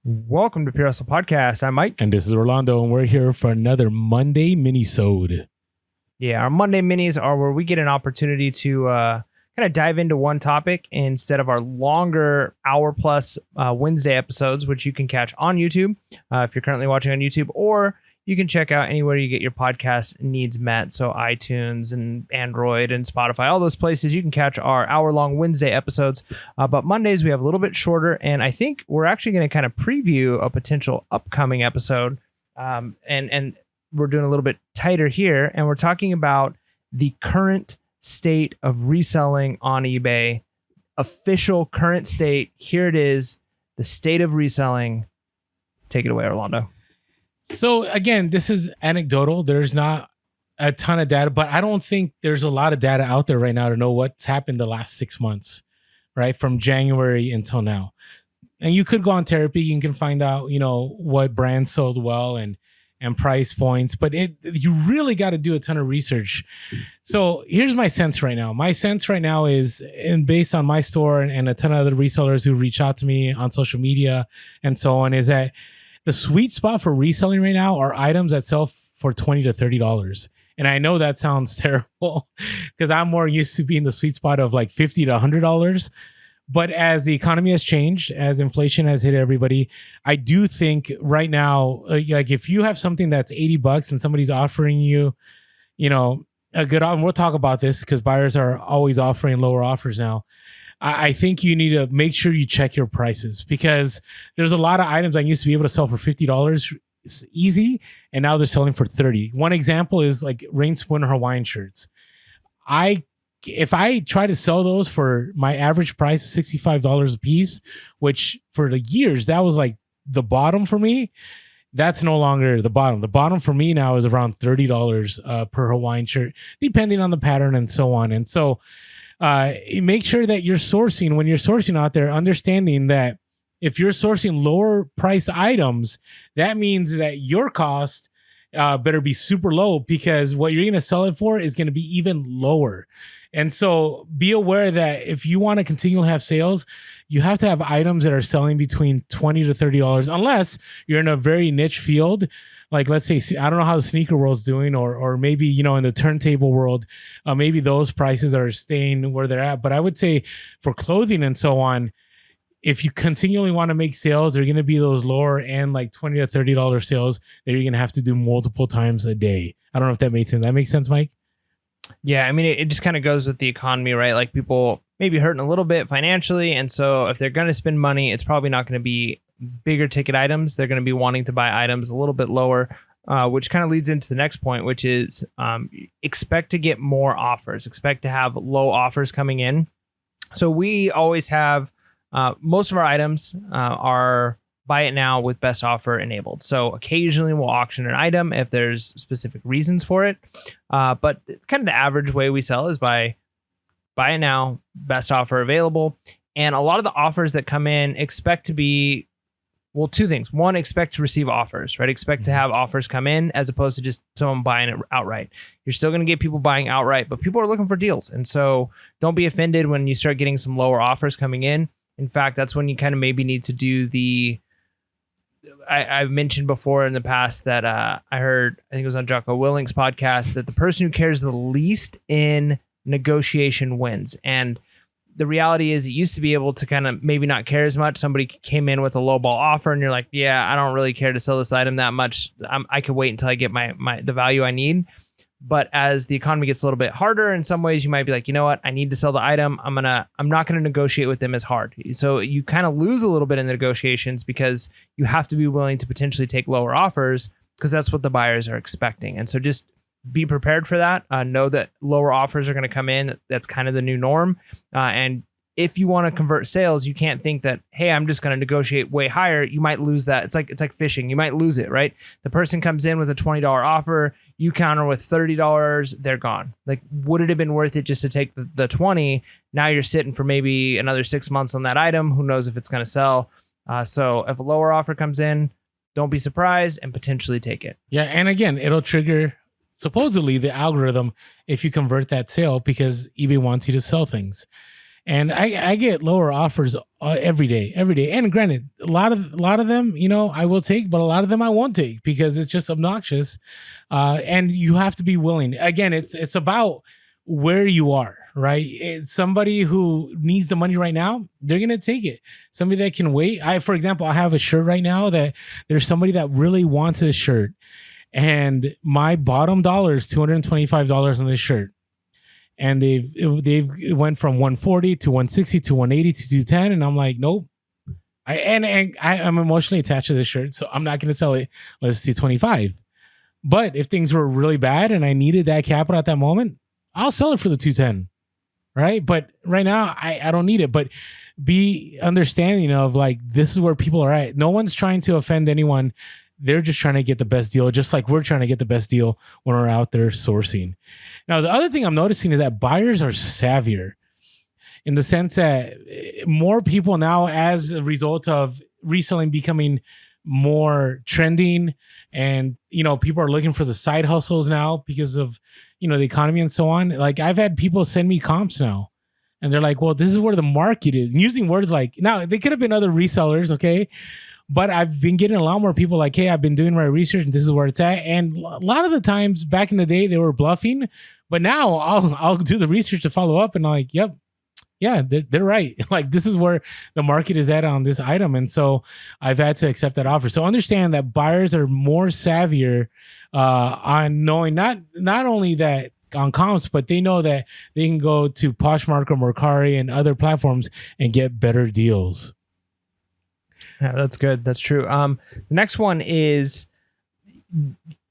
Welcome to PHP Podcast. I'm Mike. And this is Orlando, and we're here for another Monday mini-sode. Yeah, our Monday minis are where we get an opportunity to kind of dive into one topic instead of our longer hour-plus Wednesday episodes, which you can catch on YouTube if you're currently watching on YouTube, or you can check out anywhere you get your podcast needs met. So iTunes and Android and Spotify, all those places you can catch our hour-long Wednesday episodes. But Mondays, we have a little bit shorter. And I think we're actually going to kind of preview a potential upcoming episode. And we're doing a little bit tighter here. And we're talking about the current state of reselling on eBay. Official current state. Here it is. The state of reselling. Take it away, Orlando. So again, this is anecdotal. There's not a ton of data, but I don't think there's a lot of data out there right now to know what's happened the last 6 months, right? From January until now. And you could go on therapy. You can find out, what brands sold well and price points, but you really got to do a ton of research. So here's my sense right now. My sense right now is, and based on my store and a ton of other resellers who reach out to me on social media and so on, is that the sweet spot for reselling right now are items that sell for $20 to $30. And I know that sounds terrible because I'm more used to being the sweet spot of like $50 to $100. But as the economy has changed, as inflation has hit everybody, I do think right now, like if you have something that's $80 and somebody's offering you, a good offer, we'll talk about this because buyers are always offering lower offers now. I think you need to make sure you check your prices because there's a lot of items I used to be able to sell for $50 easy, and now they're selling for $30. One example is like Rain Spoon Hawaiian shirts. If I try to sell those for my average price, $65 a piece, which for the years, that was like the bottom for me. That's no longer the bottom. The bottom for me now is around $30 per Hawaiian shirt, depending on the pattern and so on. And so make sure that you're sourcing, when you're sourcing out there, understanding that if you're sourcing lower price items, that means that your cost better be super low because what you're going to sell it for is going to be even lower. And so be aware that if you want to continue to have sales, you have to have items that are selling between $20 to $30, unless you're in a very niche field. Like, let's say, I don't know how the sneaker world's doing, or maybe, in the turntable world, maybe those prices are staying where they're at. But I would say for clothing and so on, if you continually want to make sales, they're going to be those lower end, like $20 to $30 sales that you're going to have to do multiple times a day. I don't know if that makes sense. That makes sense, Mike? Yeah, I mean, it just kind of goes with the economy, right? Like people maybe hurting a little bit financially. And so if they're going to spend money, it's probably not going to be bigger ticket items. They're going to be wanting to buy items a little bit lower, which kind of leads into the next point, which is expect to get more offers. Expect to have low offers coming in. So we always have most of our items are buy it now with best offer enabled. So occasionally we'll auction an item if there's specific reasons for it. But kind of the average way we sell is by buy it now, best offer available. And a lot of the offers that come in expect to be, well, two things. One, expect to receive offers, right? Expect to have offers come in as opposed to just someone buying it outright. You're still going to get people buying outright, but people are looking for deals. And so don't be offended when you start getting some lower offers coming in. In fact, that's when you kind of maybe need to do I've mentioned before in the past that I think it was on Jocko Willink's podcast, that the person who cares the least in negotiation wins. And the reality is it used to be able to kind of maybe not care as much. Somebody came in with a low ball offer and you're like, yeah, I don't really care to sell this item that much. I could wait until I get the value I need. But as the economy gets a little bit harder, in some ways you might be like, you know what, I need to sell the item. I'm not going to negotiate with them as hard. So you kind of lose a little bit in the negotiations because you have to be willing to potentially take lower offers because that's what the buyers are expecting. And so just be prepared for that. Know that lower offers are going to come in. That's kind of the new norm. And if you want to convert sales, you can't think that, hey, I'm just going to negotiate way higher. You might lose that. It's like fishing. You might lose it, right? The person comes in with a $20 offer. You counter with $30, they're gone. Like, would it have been worth it just to take the 20? Now you're sitting for maybe another 6 months on that item. Who knows if it's going to sell? So if a lower offer comes in, don't be surprised and potentially take it. Yeah, and again, it'll trigger supposedly the algorithm if you convert that sale because eBay wants you to sell things. And I get lower offers every day. And granted, a lot of them, I will take, but a lot of them I won't take because it's just obnoxious. And you have to be willing. Again, it's about where you are, right? It's somebody who needs the money right now, they're gonna take it. Somebody that can wait. For example, I have a shirt right now that there's somebody that really wants this shirt, and my bottom dollar is $225 on this shirt. And they've went from 140 to 160 to 180 to 210, and I'm like, nope. I'm emotionally attached to this shirt, so I'm not going to sell it unless it's 225. But if things were really bad and I needed that capital at that moment, I'll sell it for the 210, right? But right now, I don't need it. But be understanding of like, this is where people are at. No one's trying to offend anyone. They're just trying to get the best deal, just like we're trying to get the best deal when we're out there sourcing. Now, the other thing I'm noticing is that buyers are savvier in the sense that more people now, as a result of reselling becoming more trending, and people are looking for the side hustles now because of the economy and so on. Like, I've had people send me comps now, and they're like, well, this is where the market is, and using words like, now they could have been other resellers, okay, but I've been getting a lot more people like, hey, I've been doing my research and this is where it's at. And a lot of the times back in the day, they were bluffing, but now I'll do the research to follow up, and I'm like, yep, yeah, they're right. Like, this is where the market is at on this item. And so I've had to accept that offer. So understand that buyers are more savvier on knowing not only that on comps, but they know that they can go to Poshmark or Mercari and other platforms and get better deals. Yeah, that's good. That's true. The next one is,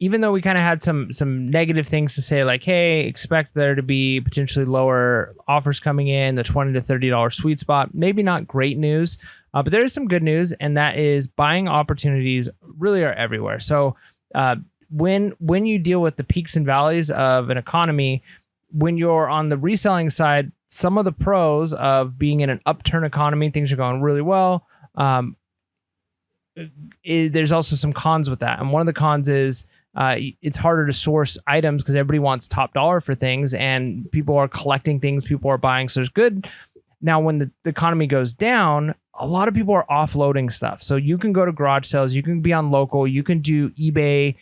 even though we kind of had some negative things to say, like, hey, expect there to be potentially lower offers coming in, the $20 to $30 sweet spot, maybe not great news, but there is some good news, and that is buying opportunities really are everywhere. So when you deal with the peaks and valleys of an economy, when you're on the reselling side, some of the pros of being in an upturn economy, things are going really well. There's also some cons with that. And one of the cons is it's harder to source items because everybody wants top dollar for things, and people are collecting things, people are buying. So there's good. Now, when the economy goes down, a lot of people are offloading stuff. So you can go to garage sales, you can be on local, you can do eBay,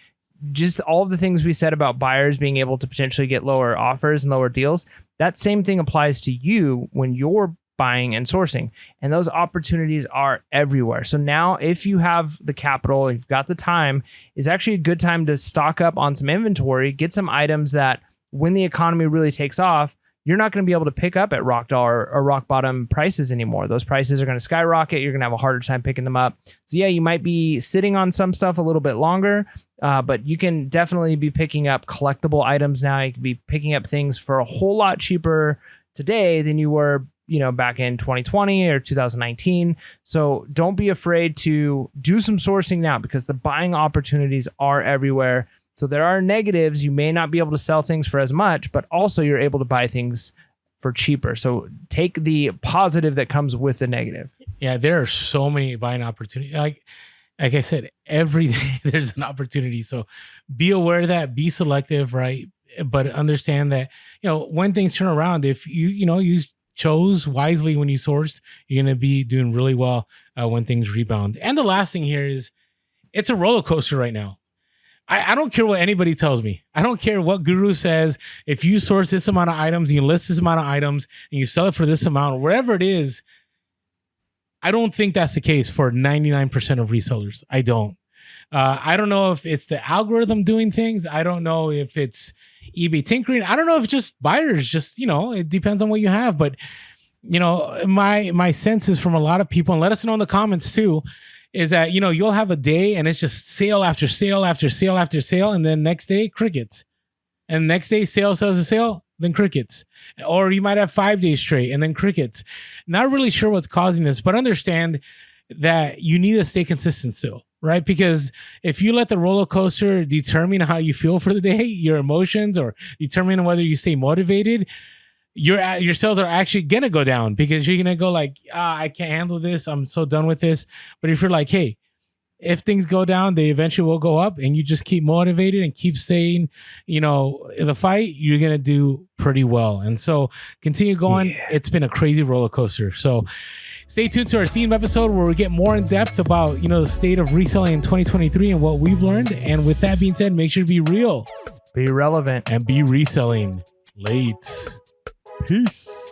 just all of the things we said about buyers being able to potentially get lower offers and lower deals. That same thing applies to you when you're buying and sourcing, and those opportunities are everywhere. So now, if you have the capital, you've got the time, is actually a good time to stock up on some inventory, get some items that when the economy really takes off, you're not going to be able to pick up at rock dollar or rock bottom prices anymore. Those prices are going to skyrocket. You're going to have a harder time picking them up. So yeah, you might be sitting on some stuff a little bit longer, but you can definitely be picking up collectible items now. You can be picking up things for a whole lot cheaper today than you were back in 2020 or 2019. So don't be afraid to do some sourcing now, because the buying opportunities are everywhere. So there are negatives. You may not be able to sell things for as much, but also you're able to buy things for cheaper. So take the positive that comes with the negative. Yeah, there are so many buying opportunities. Like I said, every day there's an opportunity. So be aware of that, be selective, right? But understand that, when things turn around, if you chose wisely when you sourced, you're going to be doing really well when things rebound. And the last thing here is, it's a roller coaster right now. I don't care what anybody tells me. I don't care what guru says. If you source this amount of items, you list this amount of items, and you sell it for this amount, wherever it is, I don't think that's the case for 99% of resellers. I don't. I don't know if it's the algorithm doing things. I don't know if it's eBay tinkering. I don't know if it's just buyers, it depends on what you have. But, my sense is from a lot of people, and let us know in the comments too, is that, you'll have a day and it's just sale after sale after sale after sale. And then next day, crickets. And next day, sale sells a sale, then crickets. Or you might have 5 days straight and then crickets. Not really sure what's causing this, but understand that you need to stay consistent still, right? Because if you let the roller coaster determine how you feel for the day, your emotions, or determine whether you stay motivated, your sales are actually going to go down, because you're going to go like, I can't handle this. I'm so done with this. But if you're like, hey, if things go down, they eventually will go up, and you just keep motivated and keep staying, in the fight, you're going to do pretty well. And so continue going. Yeah. It's been a crazy roller coaster. So stay tuned to our theme episode where we get more in depth about, the state of reselling in 2023 and what we've learned. And with that being said, make sure to be real, be relevant, and be reselling late. Peace.